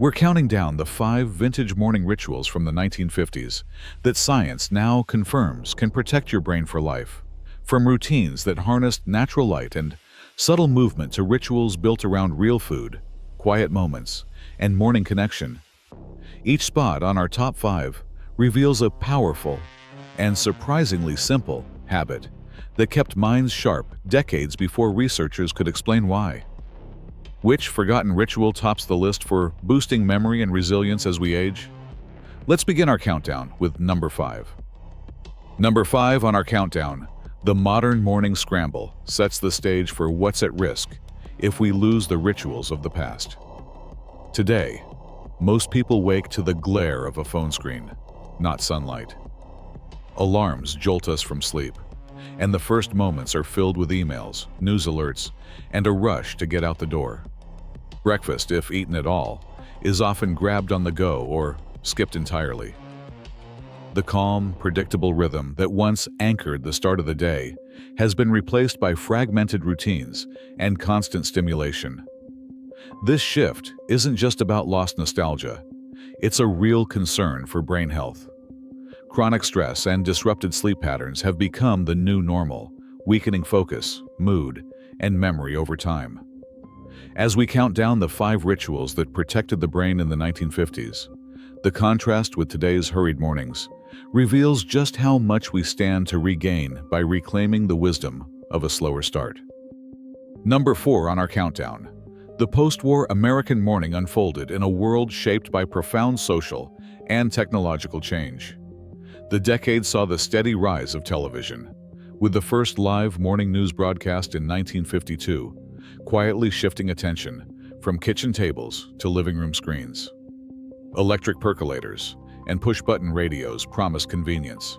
We're counting down the 5 vintage morning rituals from the 1950s that science now confirms can protect your brain for life. From routines that harnessed natural light and subtle movement to rituals built around real food, quiet moments, and morning connection. Each spot on our top 5 reveals a powerful and surprisingly simple habit that kept minds sharp decades before researchers could explain why. Which forgotten ritual tops the list for boosting memory and resilience as we age? Let's begin our countdown with number 5. Number 5 on our countdown, the modern morning scramble, sets the stage for what's at risk if we lose the rituals of the past. Today, most people wake to the glare of a phone screen, not sunlight. Alarms jolt us from sleep, and the first moments are filled with emails, news alerts, and a rush to get out the door. Breakfast, if eaten at all, is often grabbed on the go or skipped entirely. The calm, predictable rhythm that once anchored the start of the day has been replaced by fragmented routines and constant stimulation. This shift isn't just about lost nostalgia, it's a real concern for brain health. Chronic stress and disrupted sleep patterns have become the new normal, weakening focus, mood, and memory over time. As we count down the 5 rituals that protected the brain in the 1950s, the contrast with today's hurried mornings reveals just how much we stand to regain by reclaiming the wisdom of a slower start. Number 4 on our countdown. The post-war American morning unfolded in a world shaped by profound social and technological change. The decade saw the steady rise of television, with the first live morning news broadcast in 1952, quietly shifting attention from kitchen tables to living room screens. Electric percolators and push-button radios promised convenience,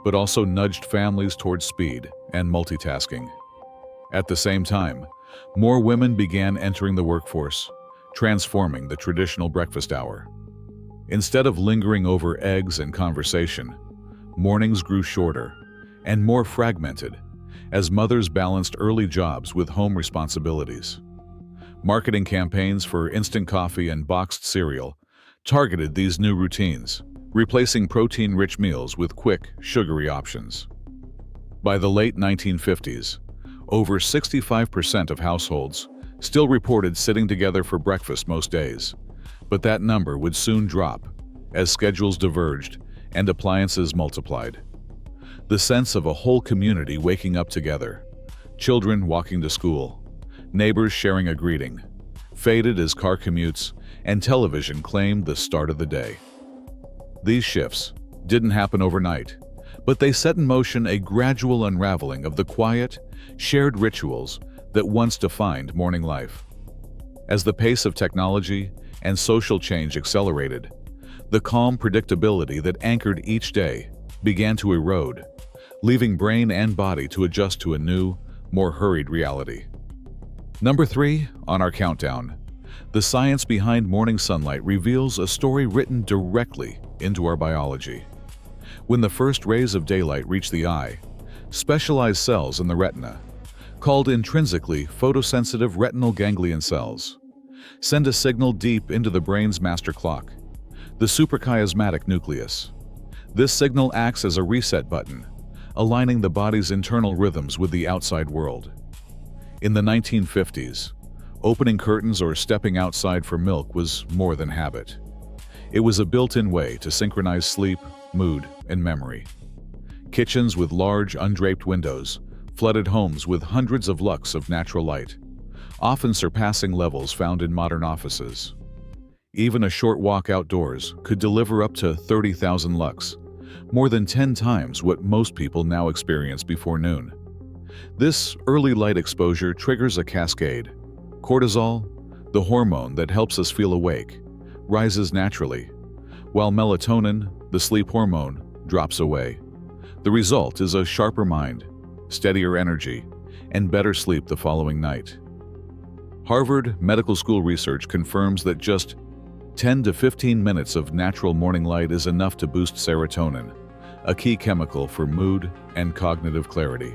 but also nudged families towards speed and multitasking. At the same time, more women began entering the workforce, transforming the traditional breakfast hour. Instead of lingering over eggs and conversation, mornings grew shorter and more fragmented as mothers balanced early jobs with home responsibilities. Marketing campaigns for instant coffee and boxed cereal targeted these new routines, replacing protein-rich meals with quick, sugary options. By the late 1950s, over 65% of households still reported sitting together for breakfast most days, but that number would soon drop as schedules diverged and appliances multiplied. The sense of a whole community waking up together, children walking to school, neighbors sharing a greeting, faded as car commutes and television claimed the start of the day. These shifts didn't happen overnight, but they set in motion a gradual unraveling of the quiet, shared rituals that once defined morning life. As the pace of technology and social change accelerated, the calm predictability that anchored each day began to erode, leaving brain and body to adjust to a new, more hurried reality. Number 3 on our countdown. The science behind morning sunlight reveals a story written directly into our biology. When the first rays of daylight reach the eye, specialized cells in the retina, called intrinsically photosensitive retinal ganglion cells, send a signal deep into the brain's master clock, the suprachiasmatic nucleus. This signal acts as a reset button, aligning the body's internal rhythms with the outside world. In the 1950s, opening curtains or stepping outside for milk was more than habit. It was a built-in way to synchronize sleep, mood, and memory. Kitchens with large, undraped windows flooded homes with hundreds of lux of natural light, often surpassing levels found in modern offices. Even a short walk outdoors could deliver up to 30,000 lux, more than 10 times what most people now experience before noon. This early light exposure triggers a cascade. Cortisol, the hormone that helps us feel awake, rises naturally, while melatonin, the sleep hormone, drops away. The result is a sharper mind, steadier energy, and better sleep the following night. Harvard Medical School research confirms that just 10 to 15 minutes of natural morning light is enough to boost serotonin, a key chemical for mood and cognitive clarity.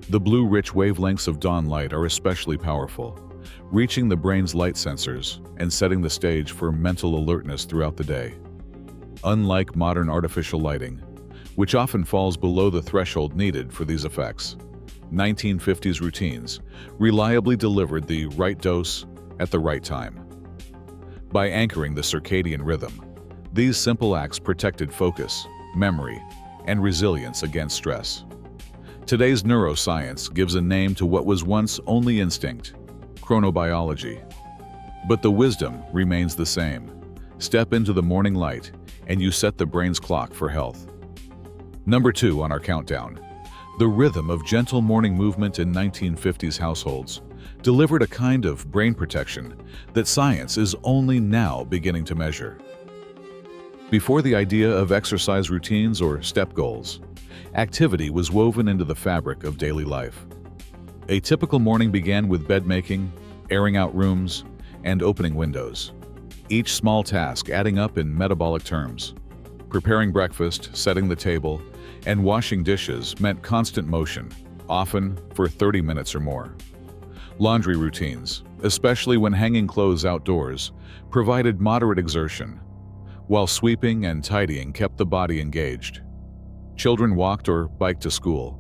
The blue-rich wavelengths of dawn light are especially powerful, reaching the brain's light sensors and setting the stage for mental alertness throughout the day. Unlike modern artificial lighting, which often falls below the threshold needed for these effects, 1950s routines reliably delivered the right dose at the right time. By anchoring the circadian rhythm, these simple acts protected focus, memory, and resilience against stress. Today's neuroscience gives a name to what was once only instinct, chronobiology. But the wisdom remains the same. Step into the morning light, and you set the brain's clock for health. Number 2 on our countdown. The rhythm of gentle morning movement in 1950s households delivered a kind of brain protection that science is only now beginning to measure. Before the idea of exercise routines or step goals, activity was woven into the fabric of daily life. A typical morning began with bed making, airing out rooms, and opening windows, each small task adding up in metabolic terms. Preparing breakfast, setting the table, and washing dishes meant constant motion, often for 30 minutes or more. Laundry routines, especially when hanging clothes outdoors, provided moderate exertion, while sweeping and tidying kept the body engaged. Children walked or biked to school,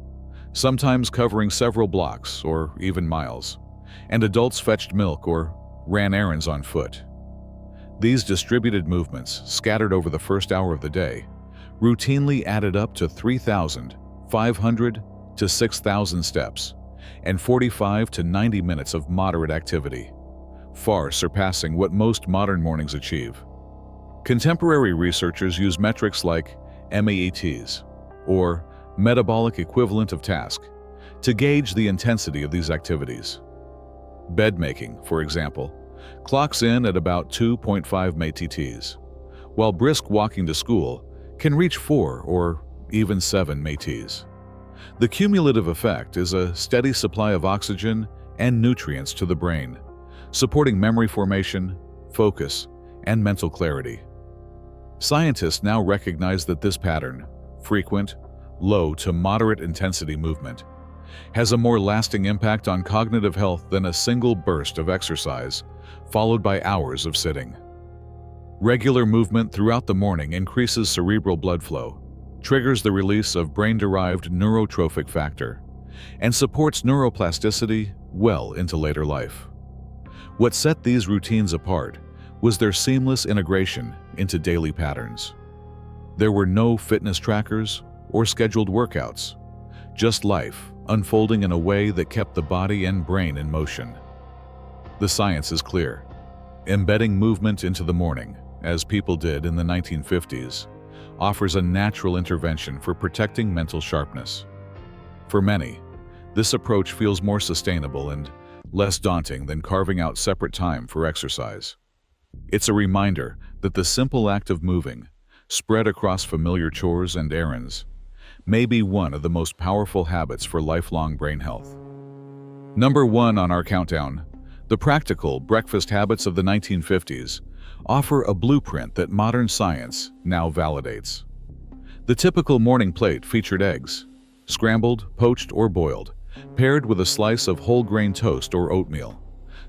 sometimes covering several blocks or even miles, and adults fetched milk or ran errands on foot. These distributed movements, scattered over the first hour of the day, routinely added up to 3,500 to 6,000 steps and 45 to 90 minutes of moderate activity, far surpassing what most modern mornings achieve. Contemporary researchers use metrics like MEETs, or metabolic equivalent of task, to gauge the intensity of these activities. Bed making, for example, clocks in at about 2.5 METs, while brisk walking to school can reach 4 or even 7 METs. The cumulative effect is a steady supply of oxygen and nutrients to the brain, supporting memory formation, focus, and mental clarity. Scientists now recognize that this pattern, frequent, low to moderate intensity movement, has a more lasting impact on cognitive health than a single burst of exercise followed by hours of sitting. Regular movement throughout the morning increases cerebral blood flow, triggers the release of brain-derived neurotrophic factor, and supports neuroplasticity well into later life. What set these routines apart was their seamless integration into daily patterns. There were no fitness trackers or scheduled workouts, just life unfolding in a way that kept the body and brain in motion. The science is clear. Embedding movement into the morning, as people did in the 1950s, offers a natural intervention for protecting mental sharpness. For many, this approach feels more sustainable and less daunting than carving out separate time for exercise. It's a reminder that the simple act of moving, spread across familiar chores and errands, may be one of the most powerful habits for lifelong brain health. Number 1 on our countdown, the practical breakfast habits of the 1950s offer a blueprint that modern science now validates. The typical morning plate featured eggs, scrambled, poached, or boiled, paired with a slice of whole grain toast or oatmeal,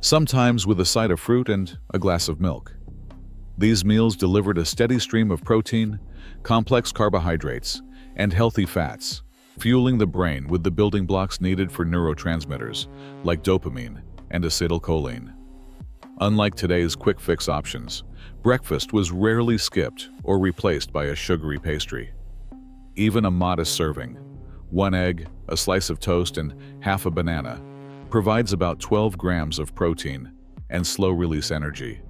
sometimes with a side of fruit and a glass of milk. These meals delivered a steady stream of protein, complex carbohydrates, and healthy fats, fueling the brain with the building blocks needed for neurotransmitters like dopamine and acetylcholine. Unlike today's quick-fix options, breakfast was rarely skipped or replaced by a sugary pastry. Even a modest serving, 1 egg, a slice of toast, and half a banana, provides about 12 grams of protein and slow-release energy,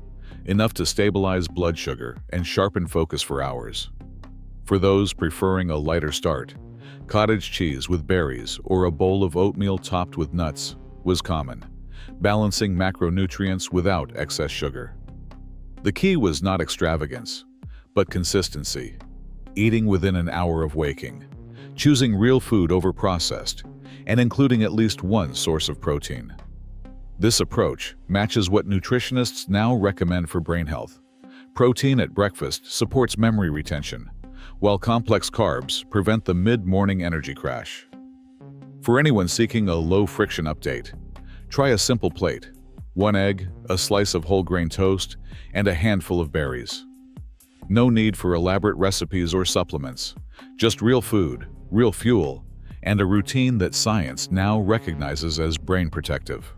enough to stabilize blood sugar and sharpen focus for hours. For those preferring a lighter start, cottage cheese with berries or a bowl of oatmeal topped with nuts was common, balancing macronutrients without excess sugar. The key was not extravagance, but consistency, eating within an hour of waking, choosing real food over processed, and including at least one source of protein. This approach matches what nutritionists now recommend for brain health. Protein at breakfast supports memory retention, while complex carbs prevent the mid-morning energy crash. For anyone seeking a low-friction update, try a simple plate, 1 egg, a slice of whole grain toast, and a handful of berries. No need for elaborate recipes or supplements, just real food, real fuel, and a routine that science now recognizes as brain protective.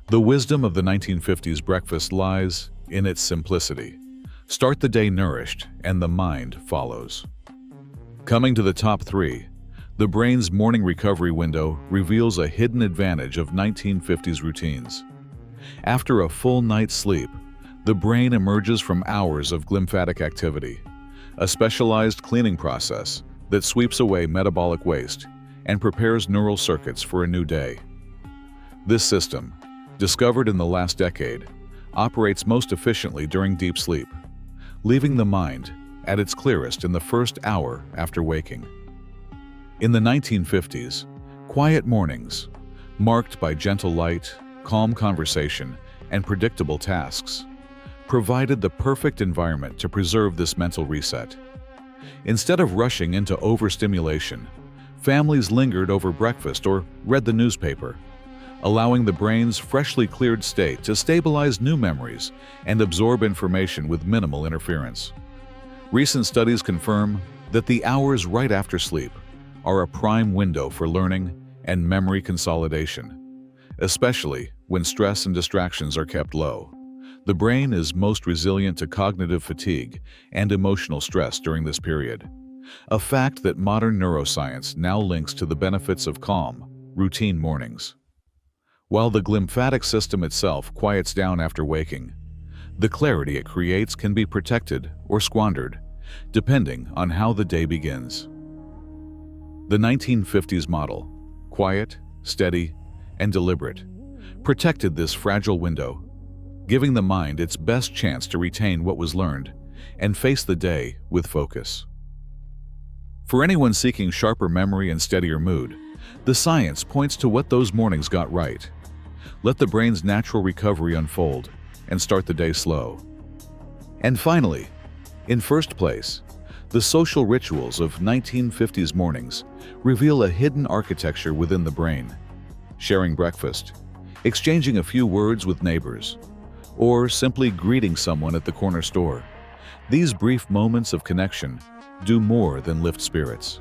The wisdom of the 1950s breakfast lies in its simplicity. Start the day nourished, and the mind follows. Coming to the top 3, the brain's morning recovery window reveals a hidden advantage of 1950s routines. After a full night's sleep, the brain emerges from hours of glymphatic activity, a specialized cleaning process that sweeps away metabolic waste and prepares neural circuits for a new day. This system, discovered in the last decade, operates most efficiently during deep sleep, leaving the mind at its clearest in the first hour after waking. In the 1950s, quiet mornings, marked by gentle light, calm conversation, and predictable tasks, provided the perfect environment to preserve this mental reset. Instead of rushing into overstimulation, families lingered over breakfast or read the newspaper, allowing the brain's freshly cleared state to stabilize new memories and absorb information with minimal interference. Recent studies confirm that the hours right after sleep are a prime window for learning and memory consolidation, especially when stress and distractions are kept low. The brain is most resilient to cognitive fatigue and emotional stress during this period, a fact that modern neuroscience now links to the benefits of calm, routine mornings. While the glymphatic system itself quiets down after waking, the clarity it creates can be protected or squandered, depending on how the day begins. The 1950s model, quiet, steady, and deliberate, protected this fragile window, giving the mind its best chance to retain what was learned and face the day with focus. For anyone seeking sharper memory and steadier mood, the science points to what those mornings got right. Let the brain's natural recovery unfold and start the day slow. And finally, in first place, the social rituals of 1950s mornings reveal a hidden architecture within the brain. Sharing breakfast, exchanging a few words with neighbors, or simply greeting someone at the corner store. These brief moments of connection do more than lift spirits.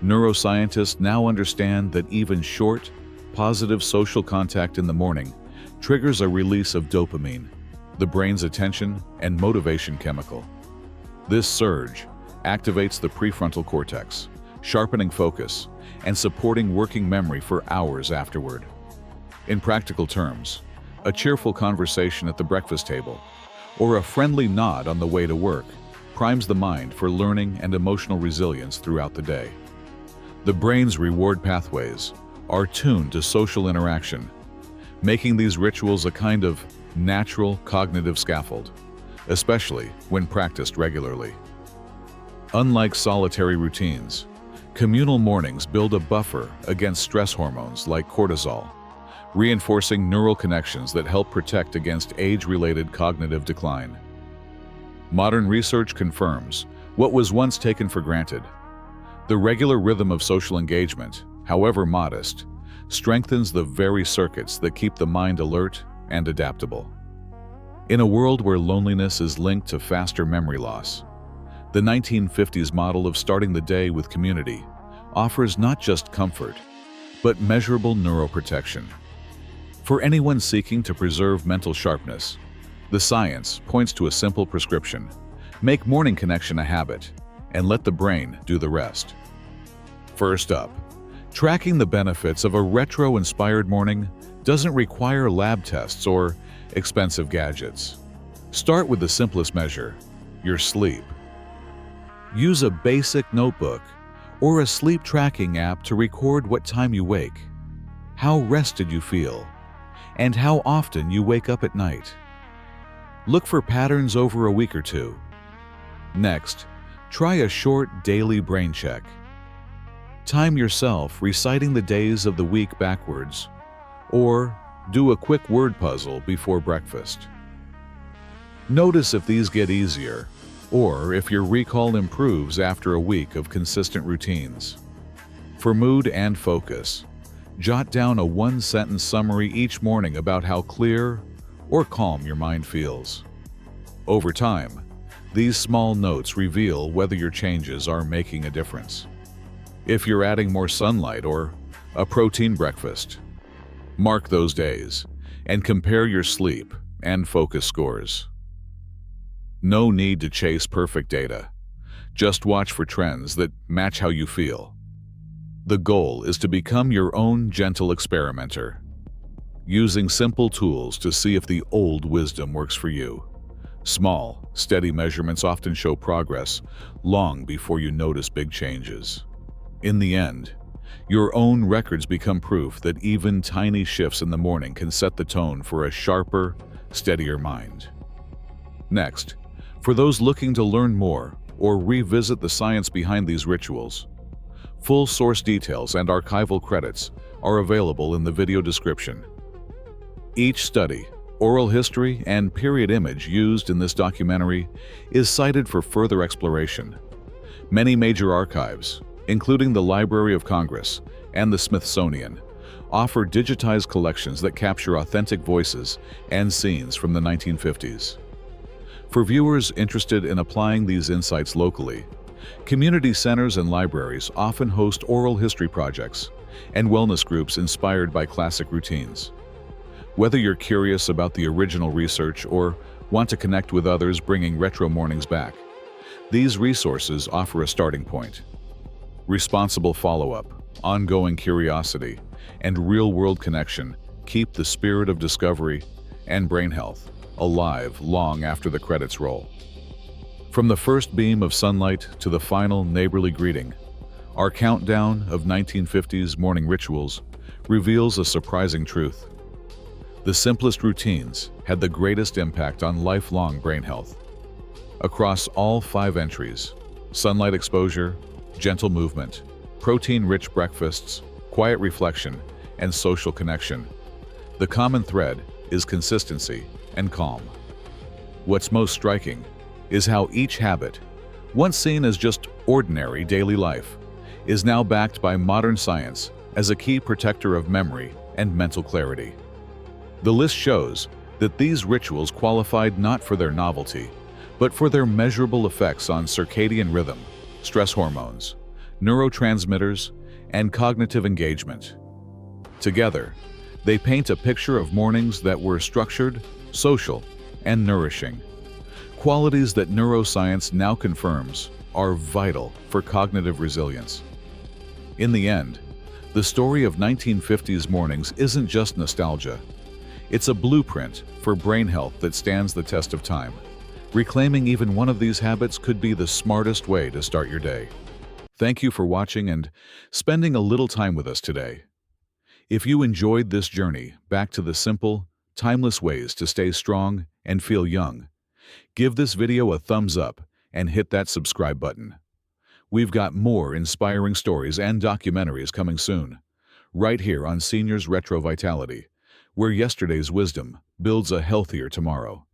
Neuroscientists now understand that even short, positive social contact in the morning triggers a release of dopamine, the brain's attention and motivation chemical. This surge activates the prefrontal cortex, sharpening focus and supporting working memory for hours afterward. In practical terms, a cheerful conversation at the breakfast table or a friendly nod on the way to work primes the mind for learning and emotional resilience throughout the day. The brain's reward pathways are tuned to social interaction, making these rituals a kind of natural cognitive scaffold, especially when practiced regularly. Unlike solitary routines, communal mornings build a buffer against stress hormones like cortisol, reinforcing neural connections that help protect against age-related cognitive decline. Modern research confirms what was once taken for granted. The regular rhythm of social engagement, however modest, strengthens the very circuits that keep the mind alert and adaptable. In a world where loneliness is linked to faster memory loss, the 1950s model of starting the day with community offers not just comfort, but measurable neuroprotection. For anyone seeking to preserve mental sharpness, the science points to a simple prescription: make morning connection a habit and let the brain do the rest. First up, tracking the benefits of a retro-inspired morning doesn't require lab tests or expensive gadgets. Start with the simplest measure: your sleep. Use a basic notebook or a sleep tracking app to record what time you wake, how rested you feel, and how often you wake up at night. Look for patterns over a week or two. Next, try a short daily brain check. Time yourself reciting the days of the week backwards, or do a quick word puzzle before breakfast. Notice if these get easier, or if your recall improves after a week of consistent routines. For mood and focus, Jot down a one-sentence summary each morning about how clear or calm your mind feels. Over time, these small notes reveal whether your changes are making a difference. If you're adding more sunlight or a protein breakfast, mark those days and compare your sleep and focus scores. No need to chase perfect data. Just watch for trends that match how you feel. The goal is to become your own gentle experimenter, using simple tools to see if the old wisdom works for you. Small, steady measurements often show progress long before you notice big changes. In the end, your own records become proof that even tiny shifts in the morning can set the tone for a sharper, steadier mind. Next, for those looking to learn more or revisit the science behind these rituals, full source details and archival credits are available in the video description. Each study, oral history, and period image used in this documentary is cited for further exploration. Many major archives, including the Library of Congress and the Smithsonian, offer digitized collections that capture authentic voices and scenes from the 1950s. For viewers interested in applying these insights locally, community centers and libraries often host oral history projects and wellness groups inspired by classic routines. Whether you're curious about the original research or want to connect with others bringing retro mornings back, these resources offer a starting point. Responsible follow-up, ongoing curiosity, and real-world connection keep the spirit of discovery and brain health alive long after the credits roll. From the first beam of sunlight to the final neighborly greeting, our countdown of 1950s morning rituals reveals a surprising truth. The simplest routines had the greatest impact on lifelong brain health. Across all 5 entries, sunlight exposure, gentle movement, protein-rich breakfasts, quiet reflection, and social connection, the common thread is consistency and calm. What's most striking is how each habit, once seen as just ordinary daily life, is now backed by modern science as a key protector of memory and mental clarity. The list shows that these rituals qualified not for their novelty, but for their measurable effects on circadian rhythm, stress hormones, neurotransmitters, and cognitive engagement. Together, they paint a picture of mornings that were structured, social, and nourishing, qualities that neuroscience now confirms are vital for cognitive resilience. In the end, the story of 1950s mornings isn't just nostalgia. It's a blueprint for brain health that stands the test of time. Reclaiming even one of these habits could be the smartest way to start your day. Thank you for watching and spending a little time with us today. If you enjoyed this journey back to the simple, timeless ways to stay strong and feel young, give this video a thumbs up and hit that subscribe button. We've got more inspiring stories and documentaries coming soon, right here on Seniors Retro Vitality, where yesterday's wisdom builds a healthier tomorrow.